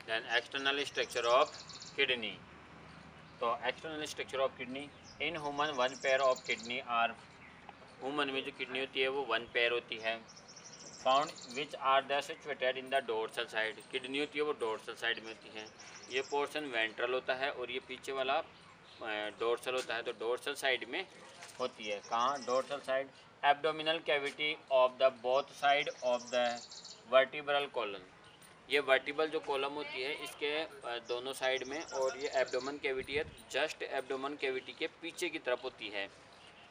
Then external structure of kidney. तो external structure of kidney, in human one pair of kidney are, human में जो kidney होती है वो वन पेयर होती है। Found which are the situated in the dorsal side, kidney होती है वो डोर्सल साइड में होती है। ये पोर्शन वेंट्रल होता है और ये पीछे वाला डोर्सल होता है, तो डोर्सल साइड में होती है। कहाँ? Dorsal side. Abdominal cavity of the both side of the vertebral column, ये वर्टिबल जो कॉलम होती है इसके दोनों साइड में, और ये एब्डोमन कैविटी है जस्ट एब्डोमन कैविटी के पीछे की तरफ होती है।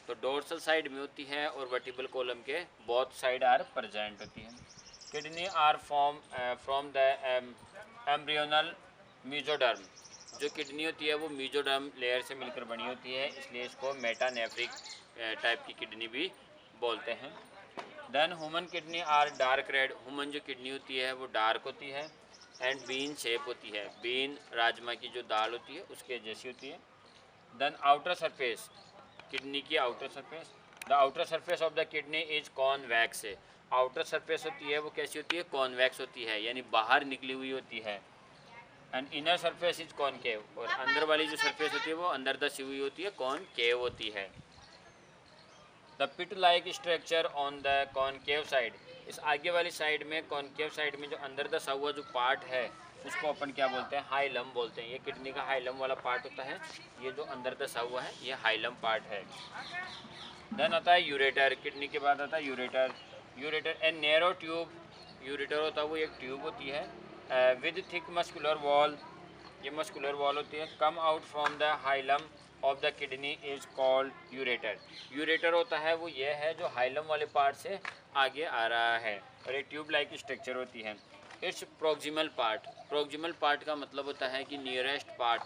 तो डोर्सल साइड में होती है और वर्टिबल कॉलम के बोथ साइड आर प्रेजेंट होती है। Kidney are form from the embryonal mesoderm, जो किडनी होती है वो मीजोडर्म लेयर से मिलकर बनी होती है, इसलिए इसको मेटानेफ्रिक टाइप की किडनी भी बोलते हैं। Then human kidney are dark red, human जो किडनी होती है वो डार्क होती है एंड बीन शेप होती है, बीन राजमा की जो दाल होती है उसके जैसी होती है। देन आउटर सरफेस, किडनी की outer surface, the outer surface of the kidney is convex, outer surface होती है वो कैसी होती है? कॉन्वैक्स होती है, यानी बाहर निकली हुई होती है। And inner surface is concave, और अंदर वाली जो सरफेस होती है वो अंदर दसी हुई होती है, कॉनकेव होती है। The pit like structure on the concave side, इस आगे वाली साइड में, कॉनकेव साइड में जो अंदर दसा हुआ जो पार्ट है उसको अपन क्या बोलते हैं? हाइलम बोलते हैं। ये किडनी का हाइलम वाला पार्ट होता है, ये जो अंदर दसा हुआ है ये हाइलम पार्ट है। देन आता है यूरेटर, किडनी के बाद आता है ureter. Ureter a narrow tube, ureter होता है वो एक ट्यूब होती है विद थिक मस्कुलर वॉल, ये मस्कुलर वॉल होती है। Come out from the hilum of the kidney is called ureter, ureter होता है वो ये है जो हाइलम वाले पार्ट से आगे आ रहा है, और एक ट्यूब लाइक स्ट्रक्चर होती है। It's proximal part, proximal part का मतलब होता है कि nearest part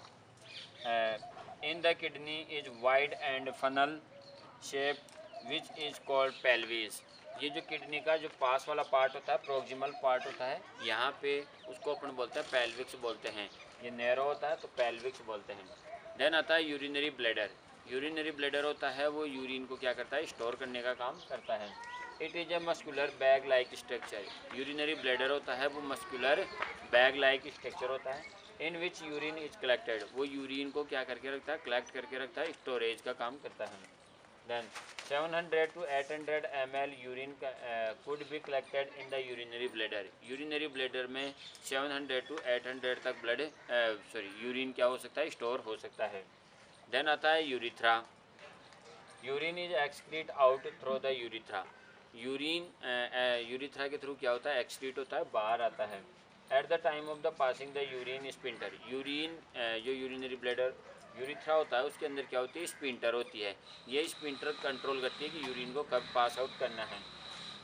in the kidney is wide and funnel shape which is called pelvis, ये जो किडनी का जो पास वाला पार्ट होता है, प्रोक्सिमल पार्ट होता है, यहाँ पे उसको अपन बोलते हैं पेल्विक्स बोलते हैं। ये नैरो होता है तो पेल्विक्स बोलते हैं। देन आता है यूरिनरी ब्लैडर, यूरिनरी ब्लैडर होता है वो यूरिन को क्या करता है? स्टोर करने का काम करता है। It is a muscular bag like structure, urinary bladder होता है वो मस्कुलर बैग लाइक स्ट्रक्चर होता है। इन विच यूरिन इज कलेक्टेड, वो यूरिन को क्या करके रखता है? कलेक्ट करके रखता है, स्टोरेज का काम करता है। Then 700 to 800 ml urine could be collected in the urinary bladder, urinary bladder में 700 to 800 तक ब्लड यूरिन क्या हो सकता है? स्टोर हो सकता है। देन आता है urethra, urine is excrete out through the urethra, urine urethra के थ्रू क्या होता है? एक्सक्रीट होता है, बाहर आता है। Eight the time of the passing the urine sphincter, urine जो यूरिनरी ब्लैडर यूरिथ्रा होता है उसके अंदर क्या होती है? स्पिंटर होती है, ये स्पिंटर कंट्रोल करती है कि यूरिन को कब पास आउट करना है।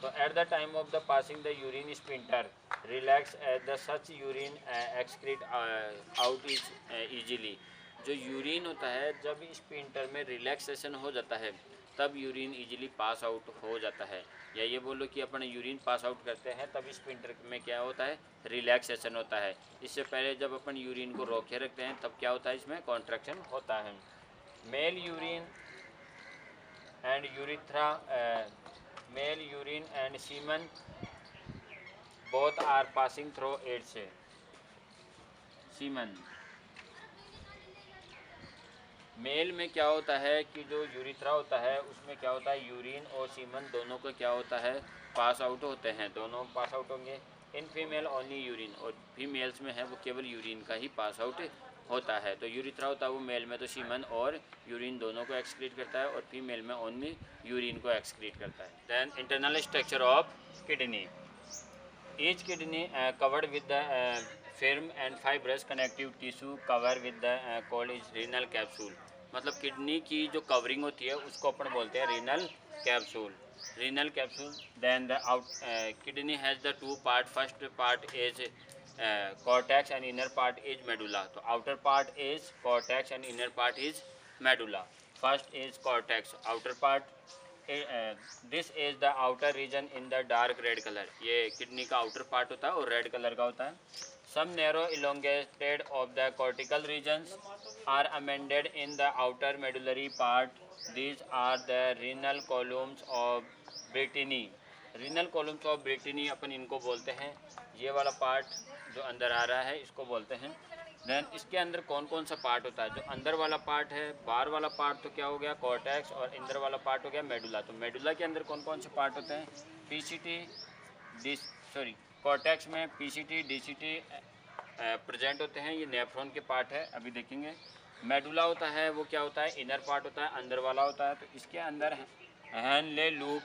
तो eight the time of the passing the urine sphincter relax at the such urine excrete out is easily, जो यूरिन होता है जब स्पिंटर में रिलैक्सेशन हो जाता है तब यूरिन इजीली पास आउट हो जाता है। या ये बोलो कि अपन यूरिन पास आउट करते हैं तब स्पिंटर में क्या होता है? रिलैक्सेशन होता है। इससे पहले जब अपन यूरिन को रोके रखते हैं तब क्या होता है? इसमें कॉन्ट्रैक्शन होता है। Male urine and urethra, male urine and semen both are passing through AIDS, semen male में क्या होता है कि जो यूरिथ्रा होता है उसमें क्या होता है? यूरिन और सीमन दोनों का क्या होता है? पास आउट होते हैं, दोनों पास आउट होंगे। इन फीमेल ओनली यूरिन, और फीमेल्स में है वो केवल यूरिन का ही पास आउट होता है। तो यूरिथ्रा होता है वो मेल में तो सीमन और यूरिन दोनों को एक्सक्रीट करता है, और फीमेल में ओनली यूरिन को एक्सक्रीट करता है। Then internal structure of kidney, each kidney covered with the firm and fibrous connective tissue cover with the called is renal capsule, मतलब किडनी की जो कवरिंग होती है उसको अपन बोलते हैं renal capsule, renal capsule. Then the out kidney has the two part, first part is cortex and inner part is medulla, तो outer part is cortex and inner part is medulla. First is cortex outer part, this is the outer region in the dark red colour, ये kidney का outer part होता है और red colour का होता है। Some narrow elongated of the cortical regions are amended in the outer medullary part, these are the renal columns of Bertini, renal columns of Bertini अपन इनको बोलते हैं। ये वाला पार्ट जो अंदर आ रहा है इसको बोलते हैं। देन इसके अंदर कौन कौन सा पार्ट होता है? जो अंदर वाला पार्ट है, बाहर वाला पार्ट तो क्या हो गया कॉर्टेक्स, और अंदर वाला पार्ट हो गया मेडुला। तो मेडुला के अंदर कौन कौन से पार्ट होते हैं? पीसीटी कॉर्टेक्स में पीसीटी डीसीटी प्रेजेंट होते हैं। ये नेफ्रॉन के पार्ट है, अभी देखेंगे। मेडुला होता है वो क्या होता है? इनर पार्ट होता है, अंदर वाला होता है। तो इसके अंदर Henle loop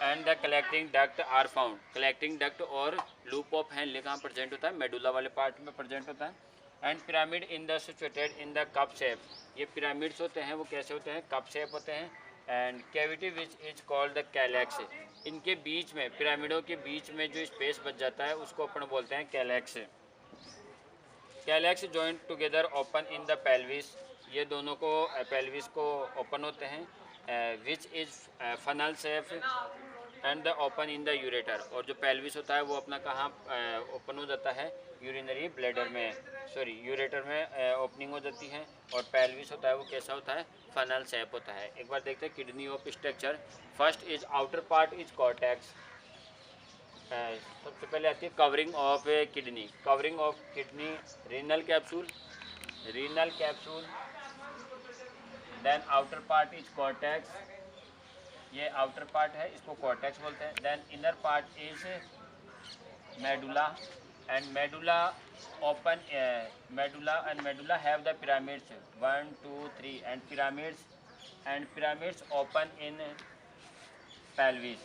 and the collecting duct are found. Collecting duct और लूप ऑफ हैनले कहाँ प्रेजेंट होता है? मेडुला वाले पार्ट में प्रेजेंट होता है। And pyramid in the situated in the cup shape. ये पिरामिड्स होते हैं वो कैसे होते हैं? कप शेप होते हैं। And cavity which is called the calyx. इनके बीच में, पिरामिडों के बीच में जो स्पेस बच जाता है उसको अपन बोलते हैं calyx. Calyx joint together open in the pelvis. ये दोनों को पेल्विस को ओपन होते हैं। Which is funnel shape and the open in the ureter. और जो पेल्विस होता है वो अपना कहाँ ओपन हो जाता है? यूरिनरी ब्लैडर में, यूरेटर में ओपनिंग हो जाती है। और पेल्विस होता है वो कैसा होता है? फनल शेप होता है। एक बार देखते हैं kidney of structure. First is outer part is cortex. सबसे पहले आती है covering of kidney. Covering of kidney, renal capsule, renal capsule. Then outer part is cortex. ये आउटर पार्ट है, इसको कॉर्टेक्स बोलते हैं। Then inner part is medulla and medulla open medulla and medulla have the pyramids 1 2 3 and pyramids open in pelvis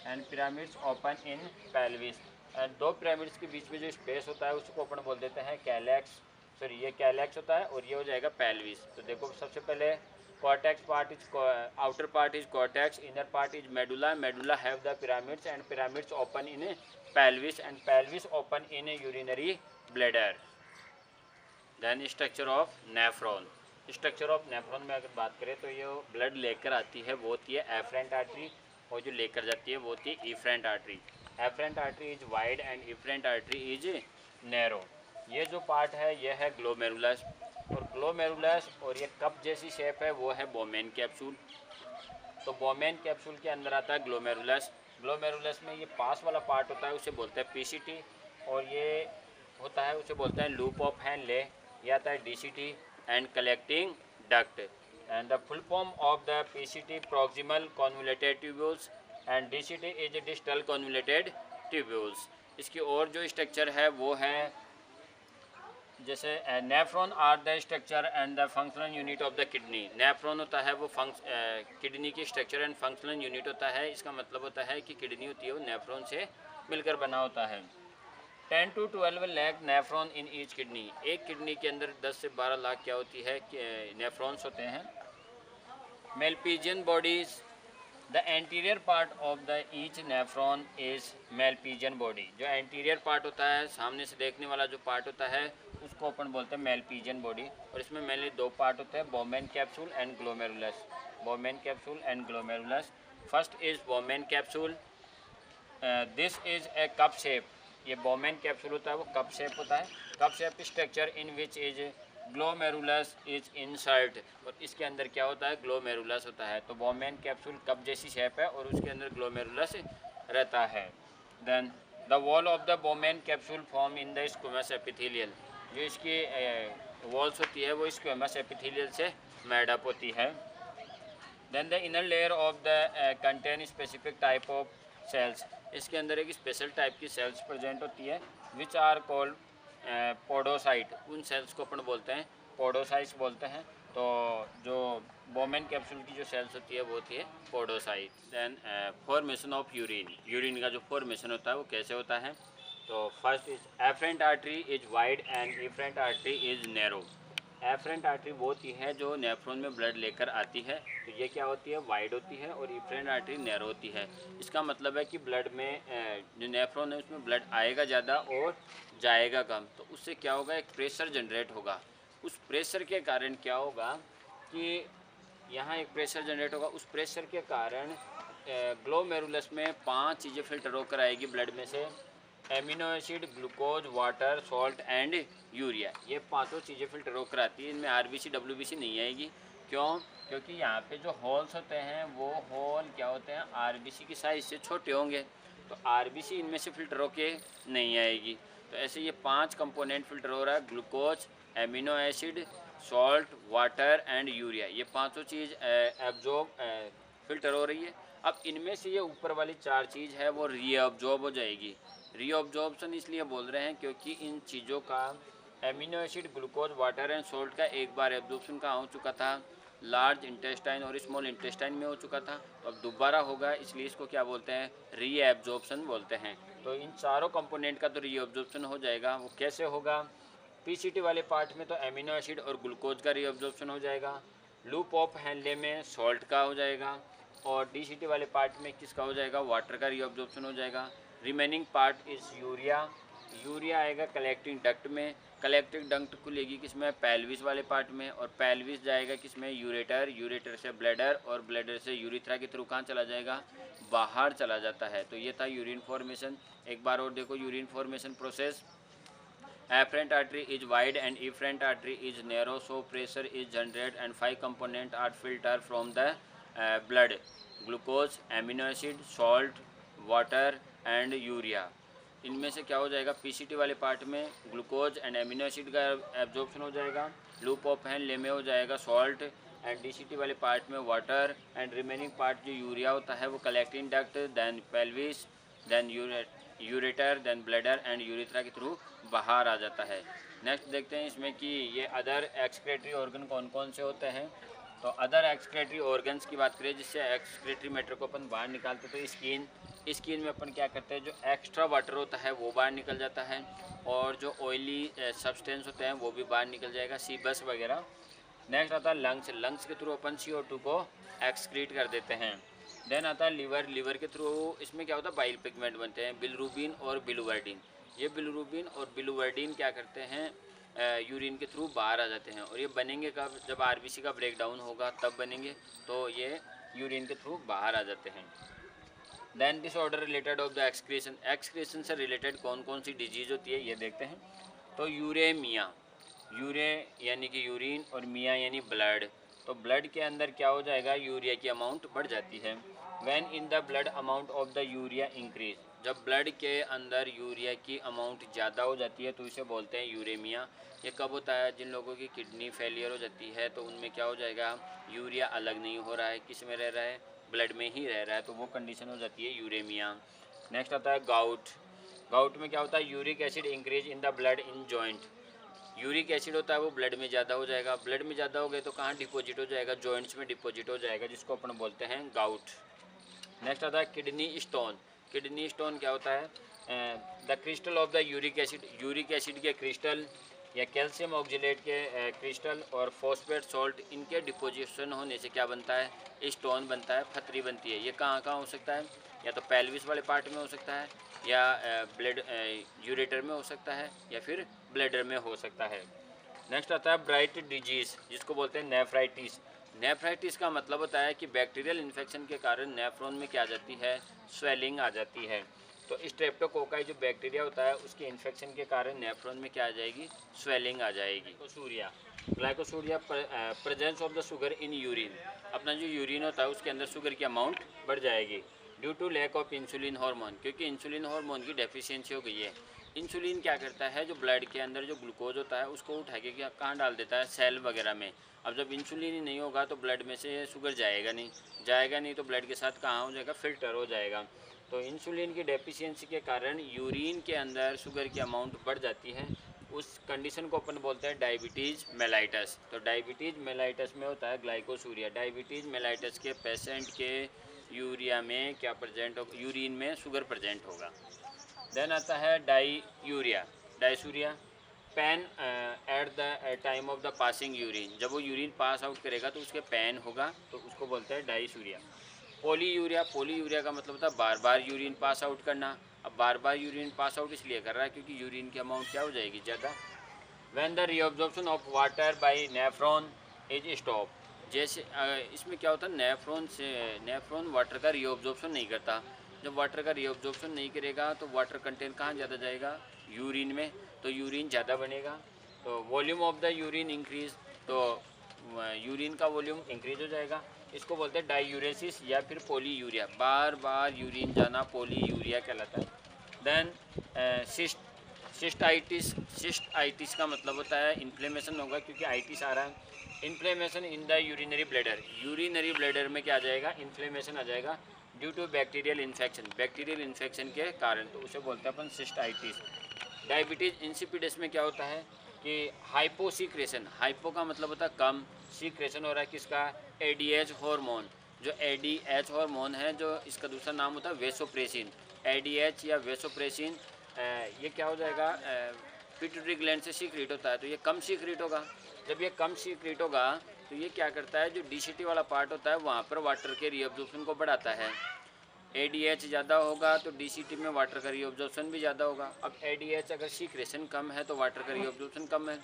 and pyramids open in pelvis. And दो pyramids के बीच में जो space होता है उसको अपन बोल देते हैं कैलेक्स। ये कैलेक्स होता है और ये हो जाएगा पेल्विस। तो देखो सबसे पहले cortex part is outer part is cortex, inner part is medulla, medulla have the pyramids and pyramids open in pelvis and pelvis open in urinary bladder. Then structure of nephron. Structure of nephron में अगर बात करें तो ये blood लेकर आती है वो होती है एफरेंट आर्टरी, और जो लेकर जाती है वो होती है efferent artery. Afferent artery is wide and efferent artery is narrow. ये जो पार्ट है ये है ग्लोमेरुलस, और ग्लोमेरुलस और ये कप जैसी शेप है वो है बोमेन कैप्सूल। तो बोमेन कैप्सूल के अंदर आता है ग्लोमेरुलस। ग्लोमेरुलस में ये पास वाला पार्ट होता है उसे बोलते हैं पीसीटी, और ये होता है उसे बोलते हैं लूप ऑफ हैनले। ये आता है DCT and collecting duct. And the full form of the PCT proximal convoluted tubules and DCT is distal convoluted tubules. इसकी और जो स्ट्रक्चर है वो है जैसे nephron are the structure and the functional unit of the kidney. Nephron होता है वो किडनी की स्ट्रक्चर एंड फंक्शनल यूनिट होता है। इसका मतलब होता है कि किडनी होती है वो नेफ्रॉन से मिलकर बना होता है। 10 to 12 lakh nephron in each kidney. एक किडनी के अंदर 10 से 12 लाख क्या होती है नेफ्रॉन्स होते हैं। Malpighian bodies, the anterior part of the each nephron is Malpighian body. जो एंटीरियर पार्ट होता है, सामने से देखने वाला जो पार्ट होता है उसको अपन बोलते हैं मेलपीजियन बॉडी। और इसमें मेनली दो पार्ट होते हैं, Bowman capsule and glomerulus. Bowman capsule and glomerulus. First is Bowman capsule, this is a cup shape. ये बोमेन कैप्सूल होता है वो कप शेप होता है। Cup shape structure in which is glomerulus is insert. और इसके अंदर क्या होता है? ग्लोमेरुलस होता है। तो बोमेन कैप्सूल कप जैसी शेप है और उसके अंदर ग्लोमेरुलस रहता है। Then the wall of the Bowman capsule form in the squamous epithelial. जो इसकी वॉल्स होती है वो स्क्वेमस एपिथेलियल से मेड अप होती है। Then the inner layer of the contain specific type of cells. इसके अंदर एक स्पेशल टाइप की सेल्स प्रेजेंट होती है विच आर कॉल्ड पोडोसाइट। उन सेल्स को अपन बोलते हैं पोडोसाइट्स बोलते हैं। तो जो बोमेन कैप्सूल की जो सेल्स होती है वो होती है podocyte. Then formation of urine. Urine का जो फॉर्मेशन होता है वो कैसे होता है? तो first is afferent artery is wide and efferent artery is narrow. Afferent artery वो होती है जो नेफ्रॉन में ब्लड लेकर आती है, तो ये क्या होती है? वाइड होती है। और इफरेंट आर्टरी नैरो होती है। इसका मतलब है कि ब्लड में जो नेफ्रॉन है उसमें ब्लड आएगा ज़्यादा और जाएगा कम। तो उससे क्या होगा? एक प्रेशर जनरेट होगा। उस प्रेशर के कारण क्या होगा कि यहाँ एक प्रेशर जनरेट होगा। उस प्रेशर के कारण ग्लोमेरुलस में 5 चीज़ें फिल्टर होकर आएगी ब्लड में से, amino acid, glucose, water, salt and urea. ये पांचों चीज़ें फिल्टर होकर आती है। इनमें आरबीसी डब्ल्यूबीसी नहीं आएगी। क्यों? क्योंकि यहाँ पे जो होल्स होते हैं वो होल क्या होते हैं, आरबीसी की साइज़ से छोटे होंगे, तो आरबीसी इनमें से फिल्टर होके नहीं आएगी। तो ऐसे ये 5 कंपोनेंट फिल्टर हो रहा है, glucose, amino acid, salt, water and urea, ये पांचों चीज़ एब्जॉर्ब फिल्टर हो रही है। अब इनमें से ये ऊपर वाली 4 चीज़ है वो रीअब्जॉर्ब हो जाएगी। रीअब्जॉर्प्शन इसलिए बोल रहे हैं क्योंकि इन चीज़ों का, amino acid, glucose, water and salt का एक बार एब्जॉर्प्शन कहाँ हो चुका था, लार्ज इंटेस्टाइन और स्मॉल इंटेस्टाइन में हो चुका था। तो अब दोबारा होगा, इसलिए इसको क्या बोलते हैं, रीएब्जॉर्प्शन बोलते हैं। तो इन चारों कंपोनेंट का तो रीअब्जॉर्प्शन हो जाएगा। वो कैसे होगा, पीसीटी वाले पार्ट में तो एमिनो एसिड और ग्लूकोज का रीअब्जॉर्प्शन हो जाएगा, लूप ऑफ हेनले में सॉल्ट का हो जाएगा, और डीसीटी वाले पार्ट में किसका हो जाएगा, वाटर का रीअब्जॉर्प्शन हो जाएगा। Remaining part is urea, urea आएगा कलेक्टिंग डक्ट में, कलेक्टिंग डक्ट खुलेगी किस में, पेल्विस वाले पार्ट में, और पेल्विस जाएगा किस में, यूरेटर, यूरेटर से ब्लैडर, और ब्लैडर से यूरिथ्रा के थ्रू कहाँ चला जाएगा, बाहर चला जाता है। तो ये था यूरिन फॉर्मेशन। एक बार और देखो urine formation process. Afferent artery is wide and efferent artery is narrow, so pressure is generated and 5 components are filtered from the blood: glucose, amino acid, salt, water and urea। इनमें से क्या हो जाएगा, PCT वाले part में glucose and amino acid का absorption हो जाएगा, लूप ऑफ हैंले में हो जाएगा सॉल्ट, एंड डीसीटी वाले पार्ट में वाटर, एंड रिमेनिंग पार्ट जो यूरिया होता है वो collecting duct, then pelvis, then ureter, then bladder and urethra के थ्रू बाहर आ जाता है। नेक्स्ट देखते हैं इसमें कि ये अदर एक्सक्रेटरी ऑर्गन कौन कौन से होते हैं। तो अदर एक्सक्रेटरी ऑर्गन्स की बात करें जिससे एक्सक्रेटरी मैटर को अपन बाहर निकालते, तो स्किन, स्किन में अपन क्या करते हैं, जो एक्स्ट्रा वाटर होता है वो बाहर निकल जाता है, और जो ऑयली सब्सटेंस होते हैं वो भी बाहर निकल जाएगा, सीबस वगैरह। नेक्स्ट आता है लंग्स, लंग्स के थ्रू अपन CO2 को एक्सक्रीट कर देते हैं। देन आता है लिवर, लिवर के थ्रू इसमें क्या होता है, बाइल पिगमेंट बनते हैं, बिलरुबिन और बिलुवर्डिन। ये बिलरुबिन और बिलुवर्डिन क्या करते हैं, यूरिन के थ्रू बाहर आ जाते हैं, और ये बनेंगे कब, जब आरबीसी का ब्रेकडाउन होगा तब बनेंगे, तो ये यूरिन के थ्रू बाहर आ जाते हैं। Then disorder related of the excretion, excretion से रिलेटेड कौन कौन सी डिजीज़ होती है ये देखते हैं। तो यूरेमिया, यूरे यानी कि यूरिन, और मिया यानी ब्लड। तो ब्लड के अंदर क्या हो जाएगा, यूरिया की अमाउंट बढ़ जाती है। When in the blood amount of the urea increase, जब ब्लड के अंदर यूरिया की अमाउंट ज़्यादा हो जाती है तो इसे बोलते हैं यूरेमिया। ये कब होता है, जिन लोगों की किडनी फेलियर हो जाती है तो उनमें क्या हो जाएगा, यूरिया अलग नहीं हो रहा है, किस में रह रहा है, ब्लड में ही रह रहा है, तो वो कंडीशन हो जाती है यूरेमिया। नेक्स्ट आता है गाउट, गाउट में क्या होता है, uric acid increase in the blood in joint, uric acid होता है वो ब्लड में ज़्यादा हो जाएगा, ब्लड में ज़्यादा हो गए तो कहाँ डिपॉजिट हो जाएगा, जॉइंट्स में डिपॉजिट हो जाएगा, जिसको अपन बोलते हैं गाउट। नेक्स्ट आता है किडनी स्टोन, किडनी स्टोन क्या होता है, the crystal of the uric acid, uric acid के क्रिस्टल या कैल्शियम ऑक्जेलेट के क्रिस्टल और फॉस्फेट सॉल्ट, इनके डिपोजिशन होने से क्या बनता है, स्टोन बनता है, फतरी बनती है। ये कहाँ कहाँ हो सकता है, या तो पेल्विस वाले पार्ट में हो सकता है, या ब्लड यूरेटर में हो सकता है, या फिर ब्लैडर में हो सकता है। नेक्स्ट आता है ब्राइट डिजीज़, जिसको बोलते हैं नेफ्राइटिस। नेफ्राइटिस का मतलब होता है कि बैक्टीरियल इन्फेक्शन के कारण नेफ्रॉन में क्या आ जाती है, स्वेलिंग आ जाती है। तो स्ट्रेप्टोकोकाई जो बैक्टीरिया होता है उसके इन्फेक्शन के कारण नेफ्रॉन में क्या आ जाएगी, स्वेलिंग आ जाएगी। Glycosuria, glycosuria presence of the sugar in urine, अपना जो यूरिन होता है उसके अंदर शुगर की अमाउंट बढ़ जाएगी due to lack of insulin hormone, क्योंकि इंसुलिन हार्मोन की डेफिशिएंसी हो गई है। इंसुलिन क्या करता है, जो ब्लड के अंदर जो ग्लूकोज होता है उसको उठा के कहाँ डाल देता है, सेल वगैरह में। अब जब इंसुलिन ही नहीं होगा तो ब्लड में से शुगर जाएगा नहीं, जाएगा नहीं तो ब्लड के साथ कहाँ हो जाएगा, फिल्टर हो जाएगा। तो इंसुलिन की डेफिशिएंसी के कारण यूरिन के अंदर शुगर की अमाउंट बढ़ जाती है, उस कंडीशन को अपन बोलते हैं डायबिटीज़ मेलाइटस। तो डायबिटीज़ मेलाइटस में होता है ग्लाइकोसूरिया। डायबिटीज़ मेलाइटस के पेशेंट के यूरिया में क्या प्रेजेंट होगा, यूरिन में शुगर प्रेजेंट होगा। देन आता है diuria, dysuria, pain at the time of the passing urine, जब वो यूरिन पास आउट करेगा तो उसके पेन होगा, तो उसको बोलते हैं डाईसूरिया। पोलीयूरिया, पोलीयूरिया का मतलब होता है बार बार यूरिन पास आउट करना। अब बार बार यूरिन पास आउट इसलिए कर रहा है क्योंकि यूरिन की अमाउंट क्या हो जाएगी, ज़्यादा। When the reabsorption of water bye nephron is stop, जैसे इसमें क्या होता है, नेफ्रॉन से, नेफ्रॉन वाटर का रीअब्जॉर्प्शन नहीं करता। जब वाटर का रीअब्जॉर्प्शन नहीं करेगा तो वाटर कंटेंट कहाँ ज़्यादा जाएगा, यूरिन में, तो यूरिन ज़्यादा बनेगा। तो volume of the urine increase, तो यूरिन का वॉल्यूम इंक्रीज हो जाएगा। इसको बोलते हैं डाईयूरेसिस या फिर पोलीयूरिया, बार बार यूरिन जाना पोलीयूरिया कहलाता है। देन सिस्टाइटिस, सिस्टाइटिस का मतलब होता है इन्फ्लेमेशन होगा, क्योंकि आइटिस आ रहा है। Inflammation in the urinary bladder, urinary bladder में क्या आ जाएगा, इन्फ्लेमेशन आ जाएगा due to bacterial infection, bacterial infection के कारण, तो उसे बोलते हैं अपन सिस्टाइटिस। डायबिटीज़ इंसिपिडस में क्या होता है कि हाइपोसीक्रेशन, हाइपो का मतलब होता है कम, सीक्रेशन हो रहा है किसका, एडीएच हार्मोन, जो एडीएच हार्मोन है, जो इसका दूसरा नाम होता है वेसोप्रेसिन, एडीएच या वेसोप्रेसिन, ये क्या हो जाएगा, पिट्यूटरी ग्लैंड से सीक्रेट होता है, तो ये कम सीक्रेट होगा। जब ये कम सीक्रेट होगा तो ये क्या करता है, जो डीसीटी वाला पार्ट होता है वहाँ पर वाटर के रीअब्जॉर्प्शन को बढ़ाता है। एडीएच ज़्यादा होगा तो डीसीटी में वाटर का रीअब्जॉर्प्शन भी ज़्यादा होगा। अब एडीएच अगर सीक्रेशन कम है तो वाटर का रीअब्जॉर्प्शन कम है,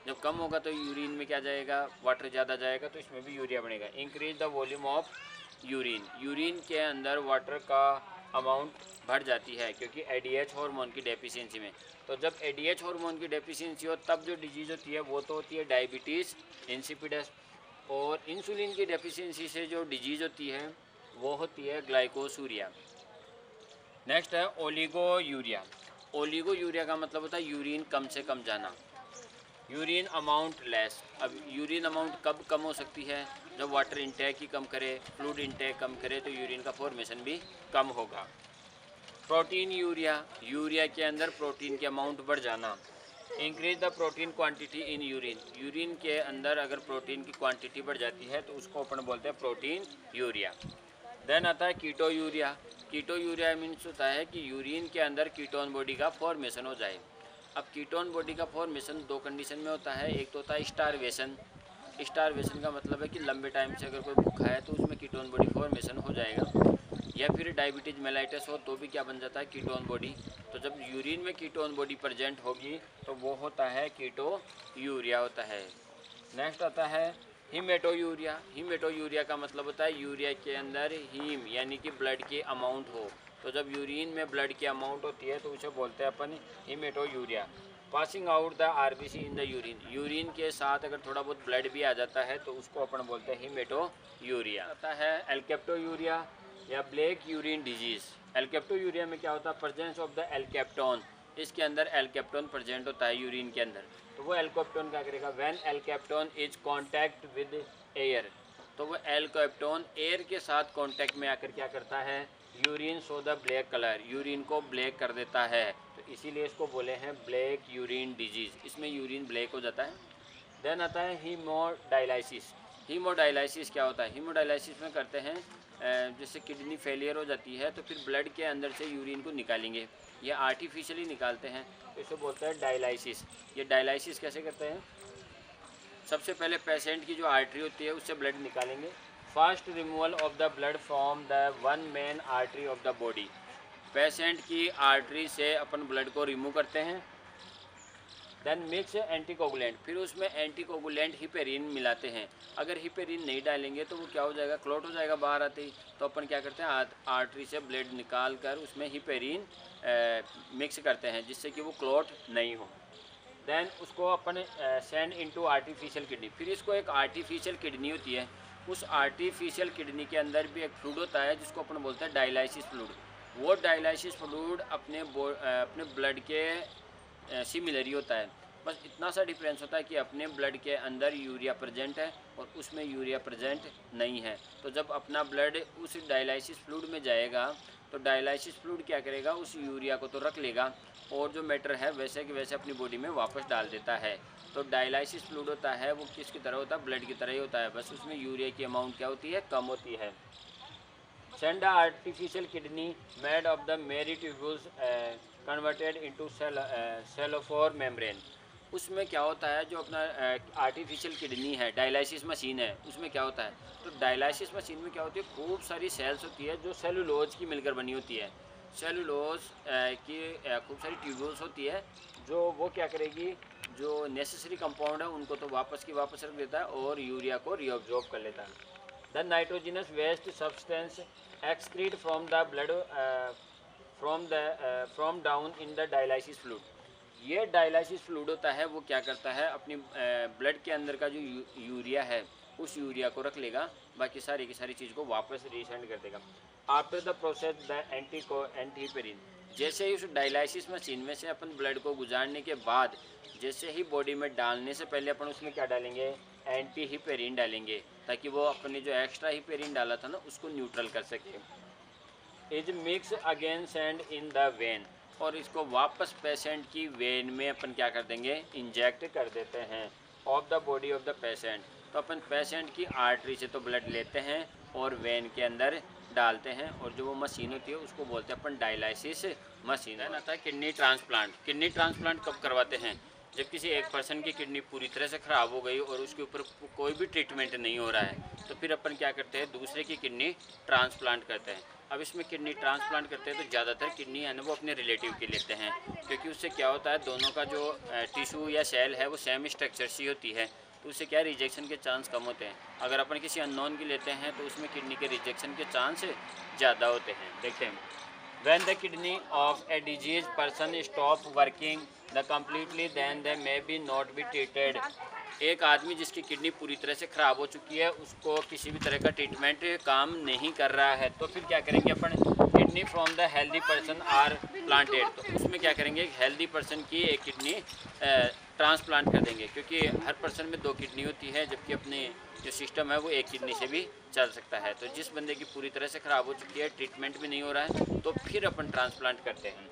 जब कम होगा तो यूरिन में क्या जाएगा, वाटर ज़्यादा जाएगा, तो इसमें भी यूरिया बनेगा। Increase the volume of urine, urine के अंदर वाटर का अमाउंट बढ़ जाती है क्योंकि एडीएच हार्मोन की डेफिशिएंसी में। तो जब एडीएच हार्मोन की डेफिशिएंसी हो तब जो डिजीज़ होती है वो तो होती है डायबिटीज़ इंसिपिडस, और इंसुलिन की डेफिशिएंसी से जो डिजीज़ होती है वो होती है ग्लाइकोसूरिया। नेक्स्ट है ओलिगो यूरिया, ओलिगो यूरिया का मतलब होता है यूरिन कम से कम जाना, यूरिन अमाउंट लेस। अब यूरिन अमाउंट कब कम हो सकती है, जब वाटर इंटेक ही कम करे, फ्लूइड इंटेक कम करे, तो यूरिन का फॉर्मेशन भी कम होगा। प्रोटीन यूरिया, यूरिया के अंदर प्रोटीन के अमाउंट बढ़ जाना। Increase the protein quantity in urine, urine के अंदर अगर प्रोटीन की क्वांटिटी बढ़ जाती है तो उसको अपन बोलते हैं प्रोटीन यूरिया। देन आता है कीटो यूरिया, कीटो यूरिया मीन्स होता है कि यूरिन के अंदर कीटोन बॉडी का फॉर्मेशन हो जाए। अब कीटोन बॉडी का फॉर्मेशन दो कंडीशन में होता है, एक तो होता है स्टारवेशन, स्टारवेशन का मतलब है कि लंबे टाइम से अगर कोई भूखा है तो उसमें कीटोन बॉडी फॉर्मेशन हो जाएगा, या फिर डायबिटीज मेलाइटिस हो तो भी क्या बन जाता है, कीटोन बॉडी। तो जब यूरिन में कीटोन बॉडी प्रेजेंट होगी तो वो होता है कीटो यूरिया होता है। नेक्स्ट आता है हीमेटोयूरिया, हीमेटोयूरिया का मतलब होता है यूरिया के अंदर हीम यानी कि ब्लड की अमाउंट हो, तो जब यूरिन में ब्लड की अमाउंट होती है तो उसे बोलते हैं अपन haematuria. Passing out the RBC in the urine, urine के साथ अगर थोड़ा बहुत ब्लड भी आ जाता है तो उसको अपन बोलते हैं हीमेटोयूरिया। आता है एल्केप्टोयूरिया या ब्लैक यूरिन डिजीज़। एल्केप्टोयूरिया में क्या होता है, प्रेजेंस ऑफ द एल्केप्टोन, इसके अंदर एल्केप्टोन प्रेजेंट होता है यूरिन के अंदर, तो वो एल्केप्टोन क्या करेगा, when alkapton is contact with air, तो वो एल्केप्टोन एयर के साथ कांटेक्ट में आकर क्या करता है, urine show the black colour, urine को ब्लैक कर देता है, तो इसीलिए इसको बोले हैं ब्लैक यूरिन डिजीज़, इसमें यूरिन ब्लैक हो जाता है। देन आता है हीमोडायलाइसिस, हीमोडायलाइसिस क्या होता है, हीमोडायलाइसिस में करते हैं जैसे किडनी फेलियर हो जाती है तो फिर ब्लड के अंदर से यूरिन को निकालेंगे, ये आर्टिफिशियली निकालते हैं, तो इसे बोलते हैं डायलाइसिस। ये डायलाइसिस कैसे करते हैं, सबसे पहले पेशेंट की जो आर्टरी होती है उससे ब्लड निकालेंगे, fast removal of the blood from the one main artery of the body, patient की आर्टरी से अपन ब्लड को रिमूव करते हैं। देन मिक्स एंटीकोगुलेंट, फिर उसमें एंटीकोगुलेंट हिपेरिन मिलाते हैं, अगर हिपेरिन नहीं डालेंगे तो वो क्या हो जाएगा, क्लॉट हो जाएगा बाहर आते ही, तो अपन क्या करते हैं आर्टरी से ब्लड निकाल कर उसमें हिपेरिन मिक्स करते हैं जिससे कि वो क्लॉट नहीं हो। देन उसको अपन सेंड इनटू आर्टिफिशियल किडनी, फिर इसको एक आर्टिफिशियल किडनी होती है, उस आर्टिफिशियल किडनी के अंदर भी एक फ्लूइड होता है जिसको अपन बोलते हैं डायलाइसिस फ्लूइड, वो डायलाइसिस फ्लूइड अपने ब्लड के सिमिलर ही होता है, बस इतना सा डिफरेंस होता है कि अपने ब्लड के अंदर यूरिया प्रेजेंट है और उसमें यूरिया प्रेजेंट नहीं है। तो जब अपना ब्लड उस डायलाइसिस फ्लूइड में जाएगा तो डायलाइसिस फ्लूइड क्या करेगा, उस यूरिया को तो रख लेगा और जो मैटर है वैसे कि वैसे अपनी बॉडी में वापस डाल देता है। तो डायलाइसिस फ्लूइड होता है वो किसकी तरह होता है, ब्लड की तरह ही होता है, बस उसमें यूरिया की अमाउंट क्या होती है, कम होती है। Send artificial kidney made of the मेरी ट्यूब्यूल्स कन्वर्टेड इनटू सेलोफोर मेम्ब्रेन, उसमें क्या होता है, जो अपना आर्टिफिशियल किडनी है, डायलाइसिस मशीन है, उसमें क्या होता है, तो डायलाइसिस मशीन में क्या होती है, खूब सारी सेल्स होती है जो सेलुलोज की मिलकर बनी होती है, सेलुलोज की खूब सारी ट्यूब्यूल्स होती है, जो वो क्या करेगी, जो नेसेसरी कंपाउंड है उनको तो वापस की वापस रख देता है और यूरिया को रीअब्जॉर्ब कर लेता है। The nitrogenous waste substance excrete from the blood from down in the dialysis fluid, ये डायलिसिस फ्लूइड होता है, वो क्या करता है अपनी ब्लड के अंदर का जो यूरिया है उस यूरिया को रख लेगा, बाकी सारी की सारी चीज़ को वापस रिसेंड कर देगा। आफ्टर द प्रोसेस द एंटीपेरिन, जैसे ही उस डायलिसिस मशीन में से अपन ब्लड को गुजारने के बाद जैसे ही बॉडी में डालने से पहले अपन उसमें क्या डालेंगे, एंटी हिपेरिन डालेंगे, ताकि वो अपने जो एक्स्ट्रा हिपेरिन डाला था ना उसको न्यूट्रल कर सके। Is mix again send in the when, और इसको वापस पेशेंट की वेन में अपन क्या कर देंगे, इंजेक्ट कर देते हैं of the body of the patient. तो अपन पेशेंट की आर्टरी से तो ब्लड लेते हैं और वेन के अंदर डालते हैं, और जो वो मशीन होती है उसको बोलते हैं अपन डायलिसिस मशीन। है ना था किडनी ट्रांसप्लांट। किडनी ट्रांसप्लांट कब करवाते हैं, जब किसी एक पर्सन की किडनी पूरी तरह से ख़राब हो गई और उसके ऊपर कोई भी ट्रीटमेंट नहीं हो रहा है, तो फिर अपन क्या करते हैं, दूसरे की किडनी ट्रांसप्लांट करते हैं। अब इसमें किडनी ट्रांसप्लांट करते हैं तो ज़्यादातर किडनी है ना वो अपने रिलेटिव की लेते हैं, क्योंकि उससे क्या होता है, दोनों का जो टिश्यू या सेल है वो सेम स्ट्रक्चर सी होती है, तो उससे क्या रिजेक्शन के चांस कम होते हैं। अगर अपन किसी अननोन की लेते हैं तो उसमें किडनी के रिजेक्शन के चांस ज़्यादा होते हैं। देखते हैं, when the kidney of a diseased person stop working the completely, then they may be not be treated। एक आदमी जिसकी किडनी पूरी तरह से ख़राब हो चुकी है, उसको किसी भी तरह का ट्रीटमेंट काम नहीं कर रहा है, तो फिर क्या करेंगे अपन, kidney from the healthy person are planted, तो उसमें क्या करेंगे, हेल्दी पर्सन की एक किडनी ट्रांसप्लांट कर देंगे, क्योंकि हर पर्सन में 2 किडनी होती है, जबकि अपने जो सिस्टम है वो एक किडनी से भी चल सकता है। तो जिस बंदे की पूरी तरह से ख़राब हो चुकी है, ट्रीटमेंट भी नहीं हो रहा है, तो फिर अपन ट्रांसप्लांट करते हैं।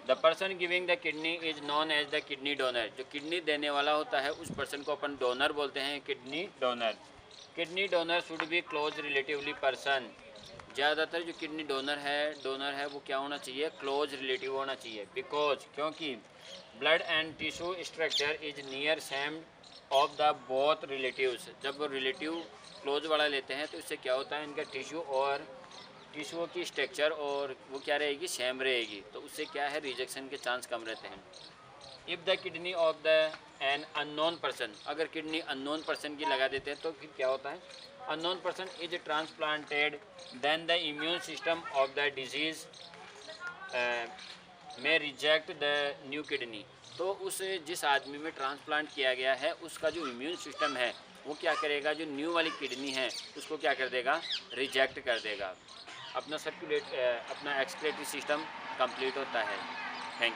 The person giving the kidney is known as the kidney donor, जो किडनी देने वाला होता है उस पर्सन को अपन डोनर बोलते हैं, kidney donor. Kidney donor should be close relatively person, ज़्यादातर जो किडनी डोनर है वो क्या होना चाहिए, क्लोज रिलेटिव होना चाहिए। बिकॉज, क्योंकि blood and tissue structure is near same of the both relatives, जब वो रिलेटिव क्लोज वाला लेते हैं तो इससे क्या होता है, इनका टिश्यू की स्ट्रक्चर और वो क्या रहेगी, सेम रहेगी, तो उससे क्या है, रिजेक्शन के चांस कम रहते हैं। If the kidney of the an unknown person, अगर किडनी अननोन पर्सन की लगा देते हैं तो फिर क्या होता है, unknown person is transplanted, then the immune system of the disease में रिजेक्ट द न्यू किडनी, तो उस जिस आदमी में ट्रांसप्लांट किया गया है उसका जो इम्यून सिस्टम है वो क्या करेगा, जो न्यू वाली किडनी है उसको क्या कर देगा, रिजेक्ट कर देगा। अपना एक्सक्रीटरी सिस्टम कंप्लीट होता है।